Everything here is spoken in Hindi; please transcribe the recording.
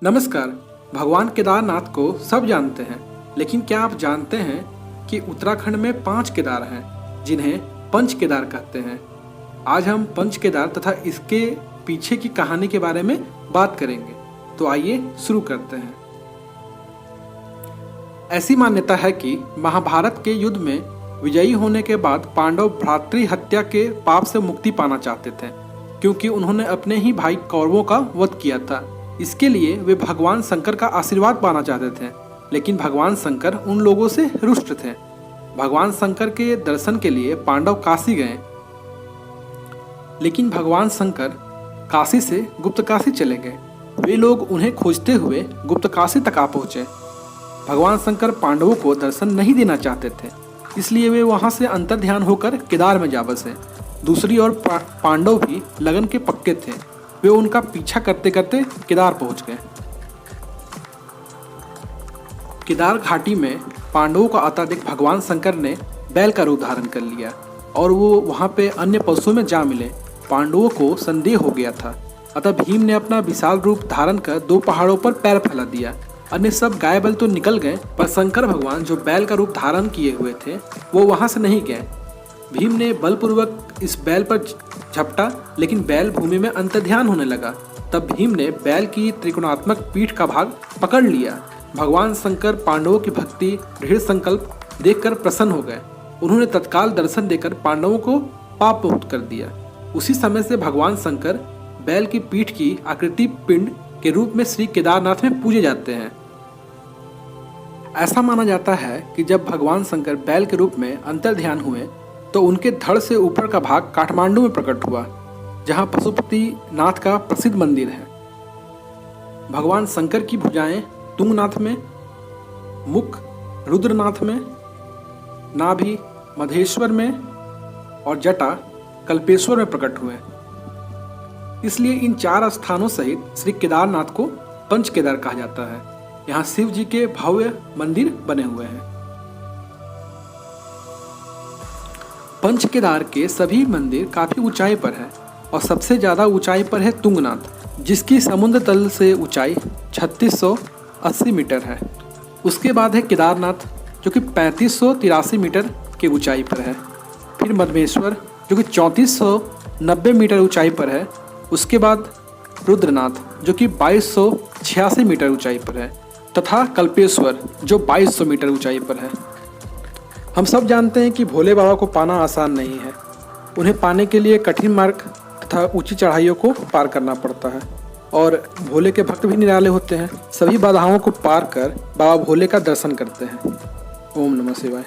नमस्कार। भगवान केदारनाथ को सब जानते हैं, लेकिन क्या आप जानते हैं कि उत्तराखंड में 5 केदार हैं जिन्हें पंच केदार कहते हैं। आज हम पंच केदार तथा इसके पीछे की कहानी के बारे में बात करेंगे। तो आइए शुरू करते हैं। ऐसी मान्यता है कि महाभारत के युद्ध में विजयी होने के बाद पांडव भ्रातृ हत्या के पाप से मुक्ति पाना चाहते थे, क्योंकि उन्होंने अपने ही भाई कौरवों का वध किया था। इसके लिए वे भगवान शंकर का आशीर्वाद पाना चाहते थे, लेकिन भगवान शंकर उन लोगों से रुष्ट थे। भगवान शंकर के दर्शन के लिए पांडव काशी गए, लेकिन भगवान शंकर काशी से गुप्त काशी चले गए। वे लोग उन्हें खोजते हुए गुप्त काशी तक आ पहुंचे। भगवान शंकर पांडवों को दर्शन नहीं देना चाहते थे, इसलिए वे वहां से अंतर्ध्यान होकर केदार में जा बसे। दूसरी ओर पांडव भी लगन के पक्के थे। वे उनका पीछा करते करते केदार पहुंच गए। केदार घाटी में पांडवों का आता देख भगवान शंकर ने बैल का रूप धारण कर लिया और वो वहां पे अन्य पशुओं में जा मिले। पांडवों को संदेह हो गया था, अतः भीम ने अपना विशाल रूप धारण कर 2 पहाड़ों पर पैर फैला दिया। अन्य सब गाय बैल तो निकल गए, पर शंकर भगवान जो बैल का रूप धारण किए हुए थे वो वहां से नहीं गए। भीम ने बलपूर्वक इस बैल पर झपटा, लेकिन बैल भूमि में अंतर्ध्यान होने लगा। तब भीम ने बैल की त्रिकोणात्मक पीठ का भाग पकड़ लिया। भगवान शंकर पांडवों की भक्ति दृढ़ संकल्प देखकर प्रसन्न हो गए। उन्होंने तत्काल दर्शन देकर पांडवों को पाप मुक्त कर दिया। उसी समय से भगवान शंकर बैल की पीठ की आकृति पिंड के रूप में श्री केदारनाथ में पूजे जाते हैं। ऐसा माना जाता है कि जब भगवान शंकर बैल के रूप में अंतर्ध्यान हुए तो उनके धड़ से ऊपर का भाग काठमांडू में प्रकट हुआ, जहां पशुपति नाथ का प्रसिद्ध मंदिर है। भगवान शंकर की भुजाएं तुंगनाथ में, मुख रुद्रनाथ में, नाभि मधेश्वर में और जटा कल्पेश्वर में प्रकट हुए। इसलिए इन 4 स्थानों सहित श्री केदारनाथ को पंच केदार कहा जाता है। यहाँ शिव जी के भव्य मंदिर बने हुए हैं। पंच केदार के सभी मंदिर काफी ऊंचाई पर है और सबसे ज्यादा ऊंचाई पर है तुंगनाथ, जिसकी समुद्र तल से ऊंचाई 3680 मीटर है। उसके बाद है केदारनाथ, जो कि 3583 मीटर के ऊंचाई पर है। फिर मधमेश्वर, जो कि 3490 मीटर ऊंचाई पर है। उसके बाद रुद्रनाथ, जो कि 2286 मीटर ऊंचाई पर है, तथा कल्पेश्वर, जो 2200 मीटर ऊंचाई पर है। हम सब जानते हैं कि भोले बाबा को पाना आसान नहीं है। उन्हें पाने के लिए कठिन मार्ग तथा ऊंची चढ़ाइयों को पार करना पड़ता है, और भोले के भक्त भी निराले होते हैं। सभी बाधाओं को पार कर बाबा भोले का दर्शन करते हैं। ओम नमः शिवाय।